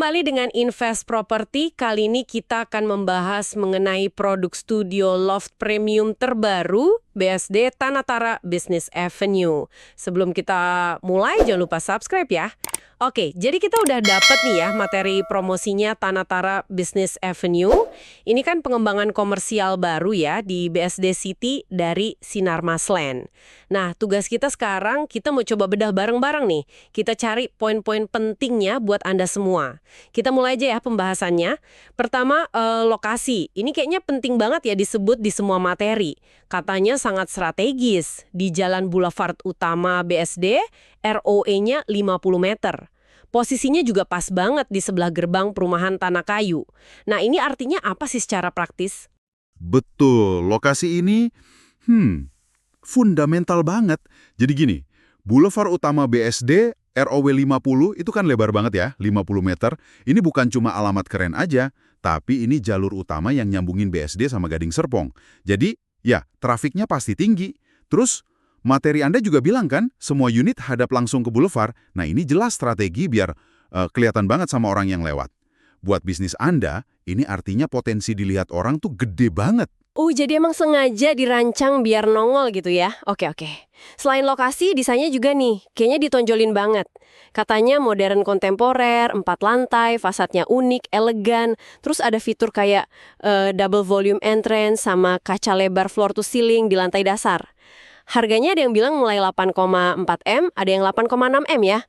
kembali dengan Invest Property. Kali ini kita akan membahas mengenai produk studio loft premium terbaru BSD Tanatara Business Avenue. Sebelum kita mulai, jangan lupa subscribe ya. Oke, jadi kita udah dapet nih ya materi promosinya Tanatara Business Avenue. Ini kan pengembangan komersial baru ya di BSD City dari Sinarmas Land. Nah, tugas kita sekarang, kita mau coba bedah bareng-bareng nih. Kita cari poin-poin pentingnya buat Anda semua. Kita mulai aja ya pembahasannya. Pertama, lokasi. Ini kayaknya penting banget ya disebut di semua materi. Katanya sangat strategis. Di Jalan Boulevard Utama BSD, ROE-nya 50 meter. Posisinya juga pas banget di sebelah gerbang perumahan Tanah Kayu. Nah, ini artinya apa sih secara praktis? Betul, lokasi ini, fundamental banget. Jadi gini, Boulevard Utama BSD, ROW 50 itu kan lebar banget ya, 50 meter. Ini bukan cuma alamat keren aja, tapi ini jalur utama yang nyambungin BSD sama Gading Serpong. Jadi, ya, trafiknya pasti tinggi. Terus, materi Anda juga bilang kan, semua unit hadap langsung ke boulevard. Nah, ini jelas strategi biar kelihatan banget sama orang yang lewat. Buat bisnis Anda, ini artinya potensi dilihat orang tuh gede banget. Oh, jadi emang sengaja dirancang biar nongol gitu ya? Oke. Selain lokasi, desainnya juga nih, kayaknya ditonjolin banget. Katanya modern kontemporer, 4 lantai, fasadnya unik, elegan, terus ada fitur kayak double volume entrance sama kaca lebar floor to ceiling di lantai dasar. Harganya ada yang bilang mulai 8,4 M, ada yang 8,6 M ya.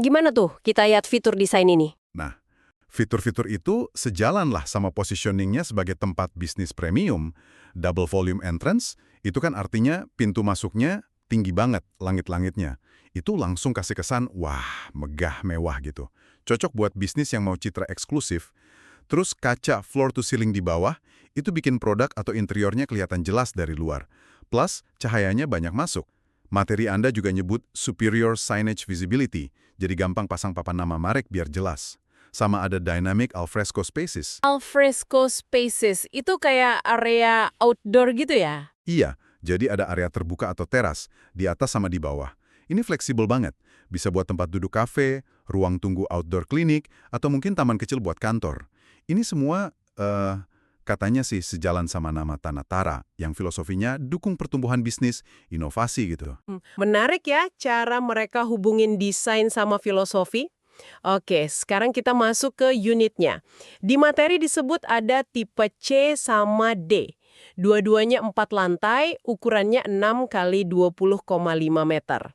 Gimana tuh kita lihat fitur desain ini? Nah, fitur-fitur itu sejalan lah sama positioningnya sebagai tempat bisnis premium. Double volume entrance, itu kan artinya pintu masuknya tinggi banget, langit-langitnya. Itu langsung kasih kesan, wah, megah, mewah gitu. Cocok buat bisnis yang mau citra eksklusif. Terus kaca floor to ceiling di bawah, itu bikin produk atau interiornya kelihatan jelas dari luar. Plus, cahayanya banyak masuk. Materi Anda juga nyebut superior signage visibility, jadi gampang pasang papan nama merek biar jelas. Sama ada dynamic alfresco spaces. Alfresco spaces, itu kayak area outdoor gitu ya? Iya, jadi ada area terbuka atau teras, di atas sama di bawah. Ini fleksibel banget. Bisa buat tempat duduk kafe, ruang tunggu outdoor klinik, atau mungkin taman kecil buat kantor. Ini semua, katanya sih sejalan sama nama Tanatara, yang filosofinya dukung pertumbuhan bisnis, inovasi gitu. Menarik ya cara mereka hubungin desain sama filosofi. Oke, sekarang kita masuk ke unitnya. Di materi disebut ada tipe C sama D. Dua-duanya 4 lantai, ukurannya 6 kali 20,5 meter.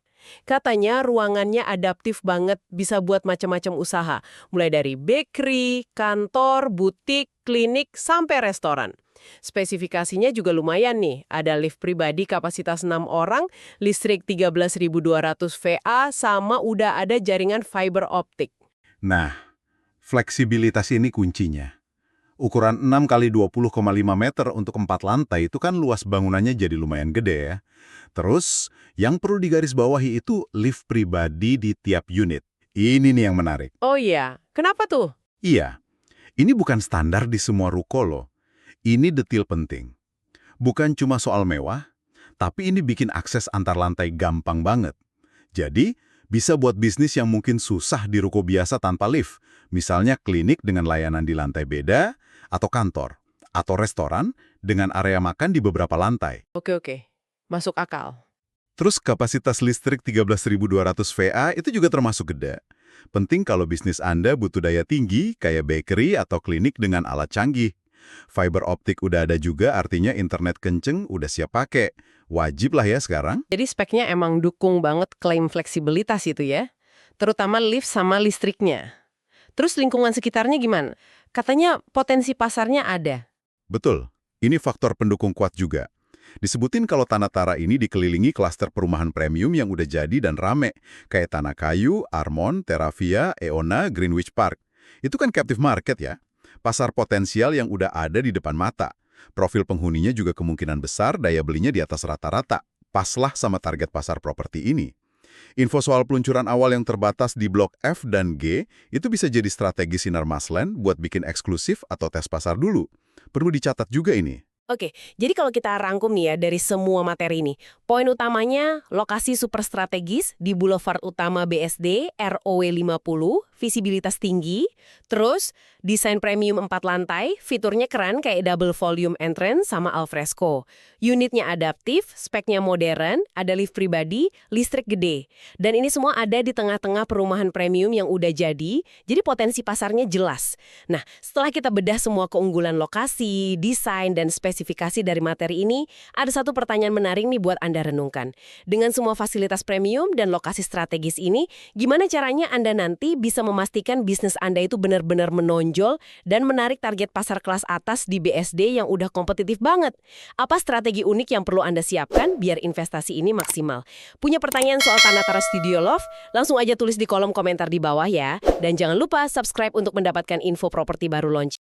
Katanya ruangannya adaptif banget, bisa buat macam-macam usaha. Mulai dari bakery, kantor, butik, klinik, sampai restoran. Spesifikasinya juga lumayan nih. Ada lift pribadi kapasitas 6 orang, listrik 13.200 VA, sama udah ada jaringan fiber optik. Nah, fleksibilitas ini kuncinya. Ukuran 6 kali 20,5 meter untuk 4 lantai itu kan luas bangunannya jadi lumayan gede ya. Terus, yang perlu digarisbawahi itu lift pribadi di tiap unit. Ini nih yang menarik. Oh iya, kenapa tuh? Iya, ini bukan standar di semua ruko loh. Ini detail penting. Bukan cuma soal mewah, tapi ini bikin akses antar lantai gampang banget. Jadi, bisa buat bisnis yang mungkin susah di ruko biasa tanpa lift. Misalnya klinik dengan layanan di lantai beda, atau kantor, atau restoran dengan area makan di beberapa lantai. Oke. Masuk akal. Terus kapasitas listrik 13.200 VA itu juga termasuk gede. Penting kalau bisnis Anda butuh daya tinggi kayak bakery atau klinik dengan alat canggih. Fiber optik udah ada juga, artinya internet kenceng udah siap pakai. Wajib lah ya sekarang. Jadi speknya emang dukung banget klaim fleksibilitas itu ya. Terutama lift sama listriknya. Terus lingkungan sekitarnya gimana? Katanya potensi pasarnya ada. Betul, ini faktor pendukung kuat juga. Disebutin kalau Tanatara ini dikelilingi klaster perumahan premium yang udah jadi dan rame, kayak Tanah Kayu, Armon, Terravia, Eona, Greenwich Park. Itu kan captive market ya, pasar potensial yang udah ada di depan mata. Profil penghuninya juga kemungkinan besar daya belinya di atas rata-rata, paslah sama target pasar properti ini. Info soal peluncuran awal yang terbatas di blok F dan G itu bisa jadi strategi Sinarmas Land buat bikin eksklusif atau tes pasar dulu. Perlu dicatat juga ini. Oke, jadi kalau kita rangkum nih ya dari semua materi ini, poin utamanya lokasi super strategis di Boulevard Utama BSD, ROW 50, visibilitas tinggi, terus desain premium 4 lantai, fiturnya keren kayak double volume entrance sama alfresco. Unitnya adaptif, speknya modern, ada lift pribadi, listrik gede. Dan ini semua ada di tengah-tengah perumahan premium yang udah jadi potensi pasarnya jelas. Nah, setelah kita bedah semua keunggulan lokasi, desain, dan spesifikasi dari materi ini, ada satu pertanyaan menarik nih buat Anda renungkan. Dengan semua fasilitas premium dan lokasi strategis ini, gimana caranya Anda nanti bisa memastikan bisnis Anda itu benar-benar menonjol dan menarik target pasar kelas atas di BSD yang udah kompetitif banget? Apa strategi unik yang perlu Anda siapkan biar investasi ini maksimal? Punya pertanyaan soal Tanatara Studio Loft? Langsung aja tulis di kolom komentar di bawah ya. Dan jangan lupa subscribe untuk mendapatkan info properti baru launch.